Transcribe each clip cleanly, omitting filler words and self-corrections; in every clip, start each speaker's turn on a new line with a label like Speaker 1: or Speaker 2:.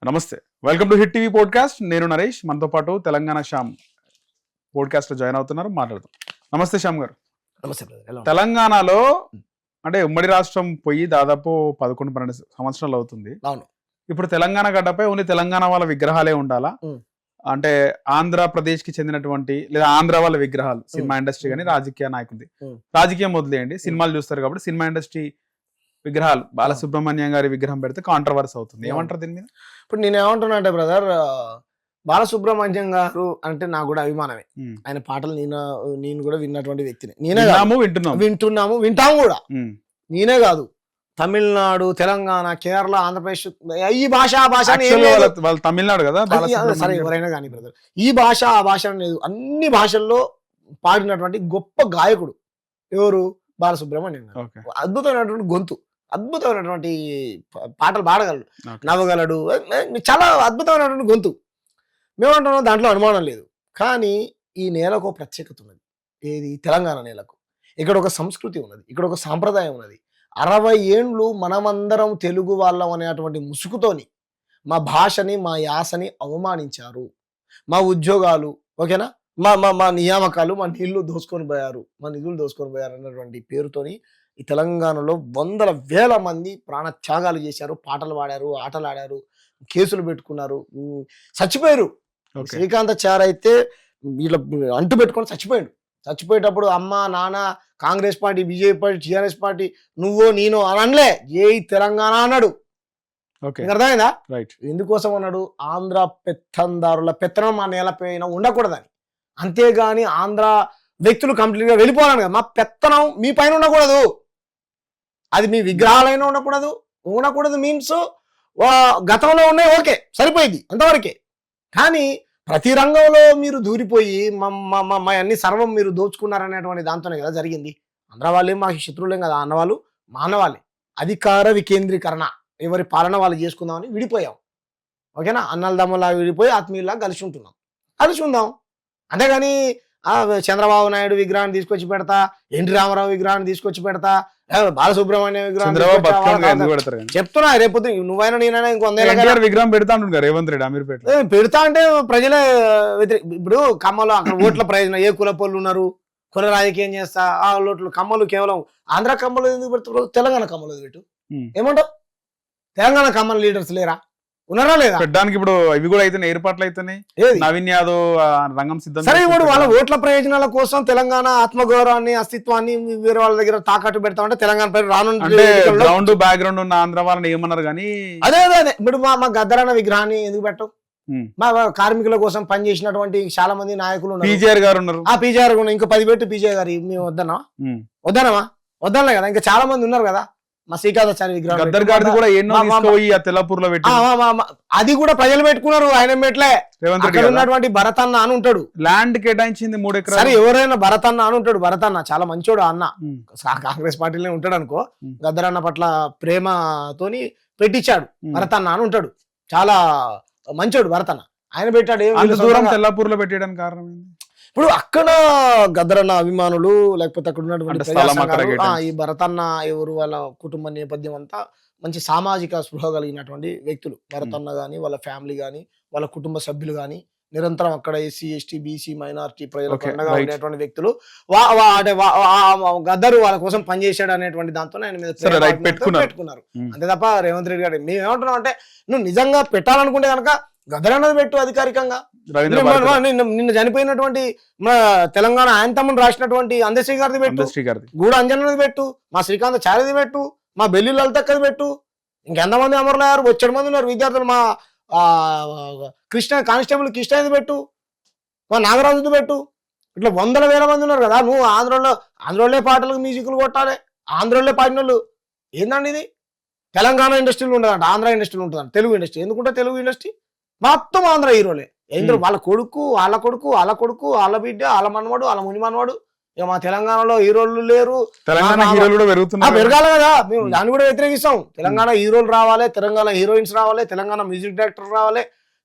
Speaker 1: నమస్తే, welcome to hit TV podcast. నేను నరేష్, మనతో పాటు తెలంగాణ శ్యామ్ పోడ్కాస్ట్ లో జాయిన్ అవుతున్నారు, మాట్లాడుతాం. నమస్తే శ్యామ్ గారు.
Speaker 2: నమస్తే బ్రదర్. ఎలా ఉన్నారు?
Speaker 1: తెలంగాణలో అంటే ఉమ్మడి రాష్ట్రం పోయి దాదాపు 11-12 సంవత్సరాలు అవుతుంది.
Speaker 2: అవును.
Speaker 1: ఇప్పుడు తెలంగాణ గడ్డపై ఓన్లీ తెలంగాణ వాళ్ళ విగ్రహాలే ఉండాలా? అంటే ఆంధ్రప్రదేశ్ కి చెందినటువంటి లేదా ఆంధ్ర వాళ్ళ విగ్రహాలు, సినిమా ఇండస్ట్రీ కానీ రాజకీయ నాయకుది, రాజకీయం వదిలేయండి, సినిమాలు చూస్తారు కాబట్టి సినిమా ఇండస్ట్రీ విగ్రహాలు, బాలసుబ్రహ్మణ్యం గారి విగ్రహం పెడితే కాంట్రవర్సీ అవుతుంది. ఏమంటారు దీని మీద?
Speaker 2: ఇప్పుడు నేను ఏమంటున్నా అంటే బ్రదర్, బాలసుబ్రహ్మణ్యం గారు అంటే నాకు కూడా అభిమానమే. ఆయన పాటలు నేను కూడా విన్నటువంటి వ్యక్తిని. వింటున్నాము, వింటాము కూడా. నేనే కాదు, తమిళనాడు, తెలంగాణ, కేరళ, ఆంధ్రప్రదేశ్, ఈ భాష ఆ భాష
Speaker 1: తమిళనాడు కదా,
Speaker 2: సరే ఎవరైనా కానీ బ్రదర్, ఈ భాష ఆ భాష లేదు, అన్ని భాషల్లో పాడినటువంటి గొప్ప గాయకుడు ఎవరు? బాలసుబ్రహ్మణ్యం గారు. అద్భుతమైనటువంటి గొంతు, అద్భుతమైనటువంటి పాటలు పాడగలడు, నవ్వగలడు, చాలా అద్భుతమైనటువంటి గొంతు. మేమంటున్నాం, దాంట్లో అనుమానం లేదు. కానీ ఈ నేలకు ప్రత్యేకత ఉన్నది. ఏది? తెలంగాణ నేలకు. ఇక్కడ ఒక సంస్కృతి ఉన్నది, ఇక్కడ ఒక సాంప్రదాయం ఉన్నది. 60 ఏండ్లు మనమందరం తెలుగు వాళ్ళం అనేటువంటి ముసుగుతోని మా భాషని, మా యాసని అవమానించారు. మా ఉద్యోగాలు, ఓకేనా, మా నియామకాలు, మా నిధులు దోసుకొని పోయారు అన్నటువంటి పేరుతోని ఈ తెలంగాణలో వందల వేల మంది ప్రాణ త్యాగాలు చేశారు, పాటలు పాడారు, ఆటలు ఆడారు, కేసులు పెట్టుకున్నారు, చచ్చిపోయారు. శ్రీకాంతాచారి అయితే వీళ్ళ అంటు పెట్టుకొని చచ్చిపోయేటప్పుడు అమ్మ నాన్న, Congress party, BJP party, TRS party, నువ్వో నేనో అని అనలే, ఏ తెలంగాణ అన్నాడు. అర్థమైందా? ఎందుకోసం అన్నాడు? ఆంధ్ర పెత్తందారుల పెత్తనం మా నేలపైన ఉండకూడదని. అంతేగాని ఆంధ్ర వ్యక్తులు కంప్లీట్ గా వెళ్ళిపోవాలని కదా. మా పెత్తనం మీ పైన ఉండకూడదు, అది మీ విగ్రహాలైనా ఉండకూడదు మీన్స్ గతంలో ఉన్నాయి, ఓకే సరిపోయింది అంతవరకే. కానీ ప్రతి రంగంలో మీరు దూరిపోయి మా అన్ని సర్వం మీరు దోచుకున్నారనేటువంటి దాంతోనే కదా జరిగింది. ఆంధ్ర వాళ్ళే మాకు శత్రువులేం కదా, అన్నవాళ్ళు మానవాళ్ళే. అధికార వికేంద్రీకరణ, ఎవరి పాలన వాళ్ళు చేసుకుందామని విడిపోయాం, ఓకేనా. అన్నలదమ్ములా విడిపోయి ఆత్మీయుల్లా కలిసి ఉందాం. అంతేగాని చంద్రబాబు నాయుడు విగ్రహాన్ని తీసుకొచ్చి పెడతా, ఎన్టీ రామారావు విగ్రహాన్ని తీసుకొచ్చి పెడతా, బాలసుబ్రహ్మణ్యం విగ్రహం చెప్తున్నా. రేపు నువ్వైనా నేనైనా
Speaker 1: విగ్రహం
Speaker 2: పెడతా అంటే ప్రజలే ఇప్పుడు కమ్మలు అక్కడ ఓట్ల ప్రయోజనం, ఏ కుల పనులు ఉన్నారు, కుల రాజకీయం చేస్తా, ఆ ఓట్లు కమ్మలు కేవలం ఆంధ్ర కమ్మలు ఎందుకు పెడుతున్నారు, తెలంగాణ కమ్మలు పెట్టు. ఏమంటావు? తెలంగాణ కమ్మల లీడర్స్ లేరా? ఉన్నారా లేదా?
Speaker 1: పెట్టడానికి ఇప్పుడు ఇవి కూడా అయితే ఏర్పాట్లు అవుతున్నాయి. నవీన్ యాదవ్ రంగం సిద్ధం.
Speaker 2: సరే, ఇప్పుడు వాళ్ళ ఓట్ల ప్రయోజనాల కోసం తెలంగాణ ఆత్మగౌరవాన్ని, అస్తిత్వాన్ని వేరే వాళ్ళ దగ్గర తాకట్టు పెడతామంటే తెలంగాణ పేరు
Speaker 1: రానుండే బ్యాక్గ్రౌండ్ ఉన్న ఆంధ్ర వాళ్ళని ఏమన్నారు కానీ
Speaker 2: అదే ఇప్పుడు మా గద్దరన్న విగ్రహాన్ని ఎందుకు పెట్టవు? మా కార్మికుల కోసం పనిచేసినటువంటి చాలా మంది నాయకులు ఉన్నారు.
Speaker 1: పీజీఆర్ గారు ఉన్నారు.
Speaker 2: ఆ పీజీఆర్ ఇంకా 10 పెట్టు. పీజీఆర్ గారు మేము వద్దనమా ఇంకా చాలా మంది ఉన్నారు కదా. మా శ్రీకాంతాచారి విగ్రహం అది కూడా ప్రజలు పెట్టుకున్నారు, ఆయన పెట్టలే. ఉన్నటువంటి భరతన్న అని ఉంటాడు,
Speaker 1: ల్యాండ్ కేటాయించింది 3 ఎకరాలు.
Speaker 2: సరే, ఎవరైనా భరతన్న అని ఉంటాడు. భరతన్న చాలా మంచోడు అన్న, కాంగ్రెస్ పార్టీలోనే ఉంటాడు అనుకో. గద్దరన్న పట్ల ప్రేమతోని పెట్టించాడు. భరతన్న అని ఉంటాడు, చాలా మంచోడు భరతన్న. ఆయన పెట్టాడు.
Speaker 1: తెల్లాపూర్ లో పెట్టడానికి కారణం
Speaker 2: ఇప్పుడు అక్కడ గద్దరన్న అభిమానులు, లేకపోతే అక్కడ ఉన్నటువంటి ఈ భరతన్న ఎవరు, వాళ్ళ కుటుంబ నేపథ్యం అంతా మంచి సామాజిక స్పృహ కలిగినటువంటి వ్యక్తులు. భరతన్న గాని, వాళ్ళ ఫ్యామిలీ గాని, వాళ్ళ కుటుంబ సభ్యులు గాని నిరంతరం అక్కడ ఎస్సీ, ఎస్టీ, బీసీ, మైనారిటీ ప్రజలకు అండగా ఉండేటువంటి వ్యక్తులు. గద్దరు వాళ్ళ కోసం పనిచేశాడు అనేటువంటి దాంతో ఆయన మీద పెట్టుకున్నారు. అంతే తప్ప రేవంత్ రెడ్డి గారు మేము ఏమంటున్నాం అంటే, నువ్వు నిజంగా పెట్టాలనుకుంటే కనుక గద్దరన్నది పెట్టు అధికారికంగా. నిన్న చనిపోయినటువంటి మన తెలంగాణ ఆయనతమ్మని రాసినటువంటి అందశ్రీ గారిది పెట్టు, గూడ అంజనది పెట్టు, మా శ్రీకాంతాచారిది పెట్టు, మా బెల్లి లలితక్కది పెట్టు. ఇంకెంతమంది అమరులయ్యారు, 7 మంది ఉన్నారు విద్యార్థులు. మా కానిస్టేబుల్ కృష్ణది పెట్టు, మా నాగరాజుది పెట్టు. ఇట్లా వందల వేల మంది ఉన్నారు కదా. నువ్వు ఆంధ్రలో పాటలకు మ్యూజిక్లు కొట్టాలి, ఆంధ్రలో పాడిన వాళ్ళు. ఏందండి ఇది? తెలంగాణ ఇండస్ట్రీలు ఉండదంట, ఆంధ్ర ఇండస్ట్రీలు ఉంటుందంట. తెలుగు ఇండస్ట్రీ ఎందుకుంటే తెలుగు ఇండస్ట్రీ మొత్తం ఆంధ్ర హీరోలే. ఎందుకు? వాళ్ళ కొడుకు, వాళ్ళ బిడ్డ, వాళ్ళ మనవాడు, వాళ్ళ ముని మనవాడు. ఇక మా తెలంగాణలో హీరోలు లేరు, పెరగాలి కదా. మేము దాన్ని కూడా వ్యతిరేకిస్తాం. తెలంగాణ హీరోలు రావాలి, తెలంగాణ హీరోయిన్స్ రావాలి, తెలంగాణ మ్యూజిక్ డైరెక్టర్ రావాలి,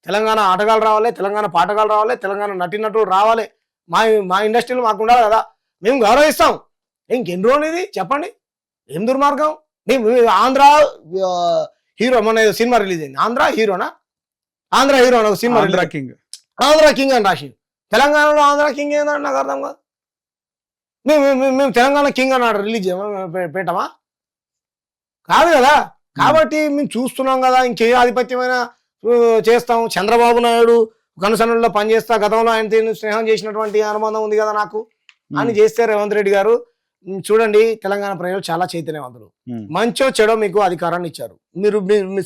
Speaker 2: తెలంగాణ ఆటగాళ్ళు రావాలి, తెలంగాణ పాటగాళ్ళు రావాలి, తెలంగాణ నటీనటులు రావాలి. మా ఇండస్ట్రీలో మాకు ఉండాలి కదా, మేము గౌరవిస్తాం. ఇంకెన్ని రోజులు ఇది చెప్పండి? ఏం దుర్మార్గం? ఆంధ్ర హీరో, మన సినిమా రిలీజ్ అయింది, ఆంధ్ర హీరోనా? ఆంధ్ర హీరో అని ఒక cinema
Speaker 1: Andhra king.
Speaker 2: Andhra king అని రాసి తెలంగాణలో ఆంధ్ర కింగ్ ఏంటంటే నాకు అర్థం కాదు. మేము తెలంగాణ కింగ్ అన్నాడు రిలీజ్ పెట్టమా కాదు కదా. కాబట్టి మేము చూస్తున్నాం కదా, ఇంకే ఆధిపత్యమైన చేస్తాం. చంద్రబాబు నాయుడు కనుసనల్లో పనిచేస్తా, గతంలో ఆయన స్నేహం చేసినటువంటి అనుబంధం ఉంది కదా నాకు అని చేస్తే రేవంత్ రెడ్డి గారు చూడండి తెలంగాణ ప్రజలు చాలా చైతన్యవంతులు. మంచో చెడో మీకు అధికారాన్ని ఇచ్చారు. మీరు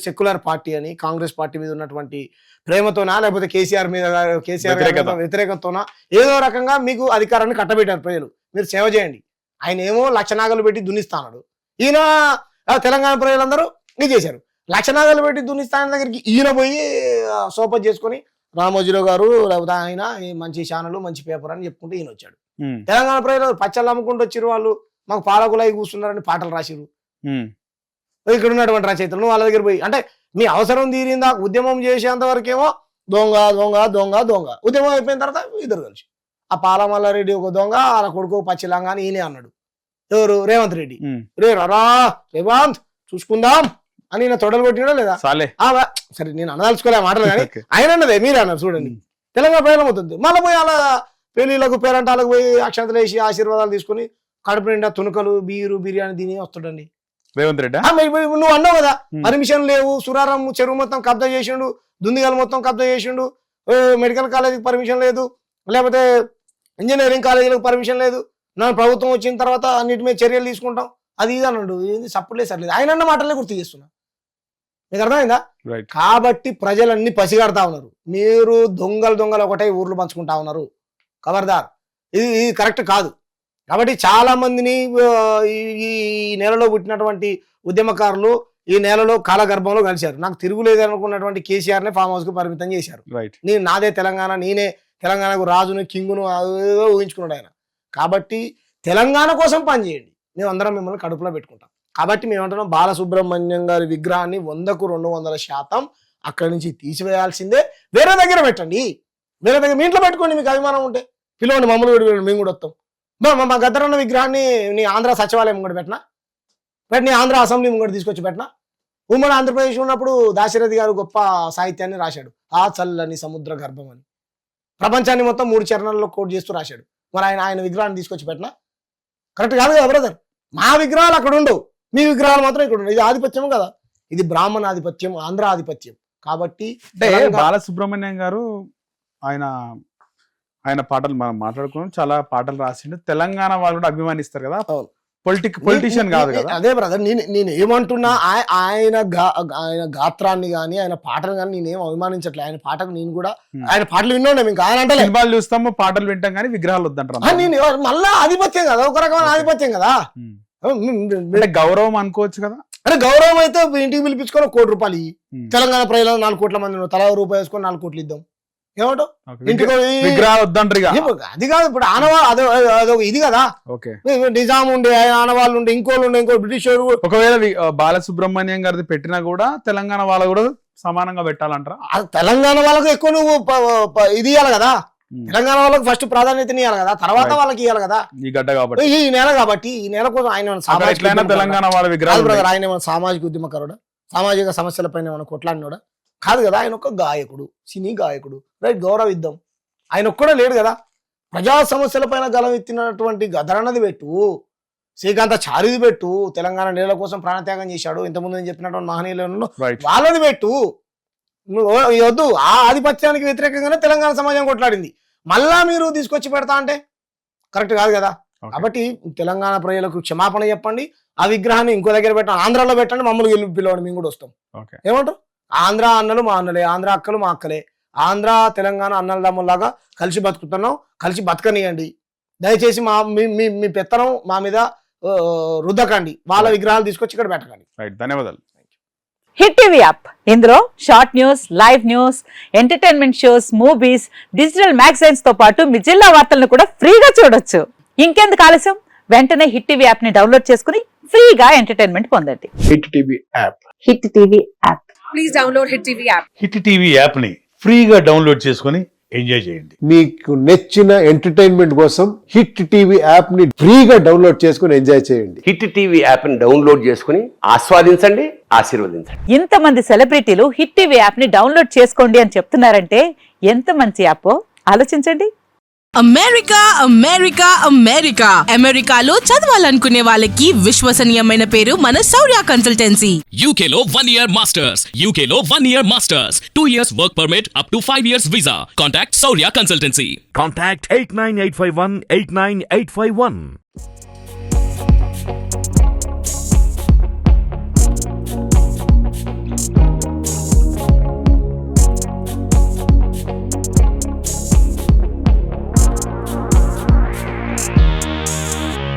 Speaker 2: సెక్యులర్ పార్టీ అని కాంగ్రెస్ పార్టీ మీద ఉన్నటువంటి ప్రేమతోనా లేకపోతే కేసీఆర్ మీద వ్యతిరేకతోనా ఏదో రకంగా మీకు అధికారాన్ని కట్టబెట్టారు ప్రజలు. మీరు సేవ చేయండి. ఆయన ఏమో లక్షనాగలు పెట్టి దున్నిస్తాడు. ఈయన తెలంగాణ ప్రజలందరూ ఇది చేశారు. లక్షనాగలు పెట్టి దున్నిస్తాన దగ్గరికి ఈయన పోయి సోపత్ చేసుకుని రామోజీరావు గారు లేకపోతే ఆయన మంచి ఛానల్ మంచి పేపర్ అని చెప్పుకుంటూ ఈయన వచ్చాడు. తెలంగాణ ప్రజలు పచ్చళ్ళు అమ్ముకుంటూ వచ్చారు. వాళ్ళు మాకు పాలకులై కూర్చున్నారని పాటలు రాసిరు. ఇక్కడ ఉన్నటువంటి రచయితలు వాళ్ళ దగ్గర పోయి అంటే మీ అవసరం తీరిందా ఉద్యమం చేసేంత వరకేమో దొంగ దొంగ దొంగ దొంగ. ఉద్యమం అయిపోయిన తర్వాత ఇద్దరు కలిసి ఆ పాలమల్లారెడ్డి ఒక దొంగ, వాళ్ళ కొడుకు పచ్చిలంగా అని ఈయనే అన్నాడు. ఎవరు? రేవంత్ రెడ్డి. రా రేవంత్ చూసుకుందాం అని ఈయన తొడలు కొట్టినా లేదా? సరే నేను అనదలుచుకోలే మాటలు, కానీ ఆయన అన్నదే మీరే అన్నారు. చూడండి తెలంగాణ ప్రజలం అవుతుంది. మళ్ళీ పోయి అలా పెళ్లిళ్ళకు పేరంటాలకు పోయి అక్షంతలు వేసి ఆశీర్వాదాలు తీసుకుని కడుపు నిండా తునుకలు బీరు బిర్యానీ తిని వస్తాడండి
Speaker 1: రేవంత్ రెడ్డి.
Speaker 2: నువ్వు అన్నావు కదా పర్మిషన్ లేవు, సురారం చెరువు మొత్తం కబ్జా చేసిండు, దుందిగలు మొత్తం కబ్జా చేసిండు, మెడికల్ కాలేజీకి పర్మిషన్ లేదు, లేకపోతే ఇంజనీరింగ్ కాలేజీలకు పర్మిషన్ లేదు, నా ప్రభుత్వం వచ్చిన తర్వాత అన్నిటి మీద చర్యలు తీసుకుంటాం అది ఇది అన్నాడు. ఏంది సప్పులే సర్లేదు ఆయన అన్న మాటలే గుర్తు చేస్తున్నా. మీకు అర్థమైందా? కాబట్టి ప్రజలన్నీ పసిగడతా ఉన్నారు. మీరు దొంగలు ఒకటే ఊర్లు పంచుకుంటా ఉన్నారు. ఖబర్దార్, ఇది కరెక్ట్ కాదు. కాబట్టి చాలా మందిని ఈ నెలలో పుట్టినటువంటి ఉద్యమకారులు ఈ నెలలో కాలగర్భంలో కలిశారు. నాకు తిరుగులేదు అనుకున్నటువంటి కేసీఆర్నే ఫామ్ హౌస్ కు పరిమితం చేశారు. నేను నాదే తెలంగాణ, నేనే తెలంగాణకు రాజును కింగును ఏదో ఊహించుకున్నాడు ఆయన. కాబట్టి తెలంగాణ కోసం పనిచేయండి, మేమందరం మిమ్మల్ని కడుపులో పెట్టుకుంటాం. కాబట్టి మేమంటున్నాం బాలసుబ్రహ్మణ్యం గారి విగ్రహాన్ని 100కు 200% అక్కడి నుంచి తీసివేయాల్సిందే. వేరే దగ్గర పెట్టండి, వేరే దగ్గర మీ ఇంట్లో పెట్టుకోండి. మీకు అభిమానం ఉంటే పిలవండి, మమ్మల్ని మేము కూడా వస్తాం. మా గద్దరన్న విగ్రహాన్ని నీ ఆంధ్ర సచివాలయం కూడా పెట్టినా, నీ ఆంధ్ర అసెంబ్లీ ముంగడు తీసుకొచ్చి పెట్టినా. ఉమ్మడి ఆంధ్రప్రదేశ్ ఉన్నప్పుడు దాశరథి గారు గొప్ప సాహిత్యాన్ని రాశాడు, ఆ చల్లని సముద్ర గర్భం అని. ప్రపంచాన్ని మొత్తం 3 చరణాల్లో కోట్ చేస్తూ రాశాడు. మరి ఆయన విగ్రహాన్ని తీసుకొచ్చి పెట్టినా కరెక్ట్ కాదు కదా బ్రదర్? మా విగ్రహాలు అక్కడ ఉండవు, మీ విగ్రహాలు మాత్రం ఇక్కడ ఉండవు. ఇది ఆధిపత్యం కదా, ఇది బ్రాహ్మణ ఆధిపత్యం, ఆంధ్ర ఆధిపత్యం. కాబట్టి
Speaker 1: బాలసుబ్రహ్మణ్యం గారు ఆయన పాటలు మనం మాట్లాడుకున్నాం, చాలా పాటలు రాసిండు. తెలంగాణ వాళ్ళు కూడా అభిమానిస్తారు కదా, పొలిటీషియన్ కాదు కదా.
Speaker 2: అదే బ్రదర్, నేను ఏమంటున్నా, ఆయన గాత్రాన్ని గానీ ఆయన పాటలు కానీ నేనేం అభిమానించట్లే. ఆయన పాటకు నేను కూడా ఆయన పాటలు విన్నాను. ఇంకా ఆయన అంటే
Speaker 1: సినిమాలు చూస్తాము, పాటలు వింటాం కానీ విగ్రహాలు వద్దంటారు.
Speaker 2: నేను మళ్ళా ఆధిపత్యం కదా, ఒక రకమైన ఆధిపత్యం కదా.
Speaker 1: అంటే గౌరవం అనుకోవచ్చు కదా.
Speaker 2: అంటే గౌరవం అయితే ఇంటికి పిలిపించుకొని 1 కోటి రూపాయలు తెలంగాణ ప్రజలు 4 కోట్ల మంది తలా రూపాయి వేసుకొని 4 కోట్లు ఇద్దాం. ఏమంటావు?
Speaker 1: విగ్రహాలు వద్దంటారు.
Speaker 2: అది కాదు, ఇప్పుడు అదొక ఇది కదా. నిజాం ఉండే ఆనవాళ్ళు ఉండే, ఇంకో బ్రిటిష్.
Speaker 1: ఒకవేళ బాలసుబ్రహ్మణ్యం గారిది పెట్టినా కూడా తెలంగాణ వాళ్ళు కూడా సమానంగా పెట్టాలంటారా?
Speaker 2: తెలంగాణ వాళ్ళకు ఎక్కువ నువ్వు ఇది ఇవ్వాలి కదా. తెలంగాణ వాళ్ళకి ఫస్ట్ ప్రాధాన్యత ఇవ్వాలి కదా, తర్వాత వాళ్ళకి ఇవ్వాలి కదా.
Speaker 1: ఈ గడ్డ కాబట్టి,
Speaker 2: ఈ నెల కాబట్టి ఈ నెల కోసం ఆయన
Speaker 1: తెలంగాణ వాళ్ళ విగ్రహాలు.
Speaker 2: ఆయన ఏమైనా సామాజిక ఉద్యమకారుడా, సామాజిక సమస్యలపైన ఏమైనా కొట్లాడినోడా? కాదు కదా. ఆయన ఒక గాయకుడు, సినీ గాయకుడు, రైట్, గౌరవిద్దాం. ఆయన ఒక్కడే లేడు కదా. ప్రజా సమస్యల పైన గలం ఎత్తినటువంటి గదరన్నది పెట్టు, శ్రీకాంతాచార్యది పెట్టు, తెలంగాణ నేల కోసం ప్రాణత్యాగం చేశాడు ఇంతకుముందు నేను చెప్పినటువంటి మహనీయులను వాళ్ళది పెట్టు. వద్దు, ఆ ఆధిపత్యానికి వ్యతిరేకంగానే తెలంగాణ సమాజం కొట్లాడింది. మళ్ళా మీరు తీసుకొచ్చి పెడతా అంటే కరెక్ట్ కాదు కదా. కాబట్టి తెలంగాణ ప్రజలకు క్షమాపణ చెప్పండి. ఆ విగ్రహాన్ని ఇంకో దగ్గర పెట్టండి, ఆంధ్రాలో పెట్టండి, మమ్మల్ని పిలవండి, మేము కూడా వస్తాం. ఏమంటారు? ఆంధ్ర అన్నలు మా అన్నలే, ఆంధ్ర అక్కలు మా అక్కలే, ఆంధ్ర తెలంగాణ అన్నలదమ్ములాగా కలిసి బతుకుతున్నాం, కలిసి బతకనియండి. దయచేసి మీ పెత్తనం మా మీద రుద్దకండి, వాళ్ళ విగ్రహాలు తీసుకొచ్చి ఇక్కడ పెట్టకండి.
Speaker 1: ధన్యవాదాలు.
Speaker 3: హిట్ టీవీ యాప్, ఇందులో short news, live news, entertainment shows, movies, digital magazines తో పాటు మీ జిల్లా వార్తలను కూడా ఫ్రీగా చూడొచ్చు. ఇంకెందుకు ఆలస్యం, వెంటనే హిట్ టీవీ యాప్ ని డౌన్లోడ్ చేసుకుని ఫ్రీగా ఎంటర్టైన్మెంట్ పొందండి.
Speaker 4: Hit TV app,
Speaker 3: hit TV app,
Speaker 5: please download hit TV app.
Speaker 4: Hit TV app ని ఫ్రీగా డౌన్లోడ్ చేసుకుని ఎంజాయ్ చేయండి.
Speaker 5: మీకు నచ్చిన ఎంటర్టైన్మెంట్ కోసం హిట్ టీవీ యాప్ ని ఫ్రీగా డౌన్లోడ్ చేసుకుని ఎంజాయ్ చేయండి.
Speaker 6: హిట్ టీవీ యాప్ ని డౌన్లోడ్ చేసుకుని ఆస్వాదించండి, ఆశీర్వదించండి.
Speaker 3: ఇంతమంది సెలబ్రిటీలు హిట్ టీవీ యాప్ ని డౌన్లోడ్ చేసుకోండి అని చెప్తున్నారంటే ఎంత మంచి యాప్ ఆలోచించండి.
Speaker 7: అమెరికా అమెరికా అమెరికా అమెరికాలో చదవాలనుకునే వాళ్ళకి విశ్వసనీయమైన పేరు మన శౌర్య కన్సల్టెన్సీ.
Speaker 8: UK లో 1 year masters. UK లో 1 year masters. 2 years work permit up to 5 years visa. Contact Saurya Consultancy.
Speaker 4: Contact 89851 89851.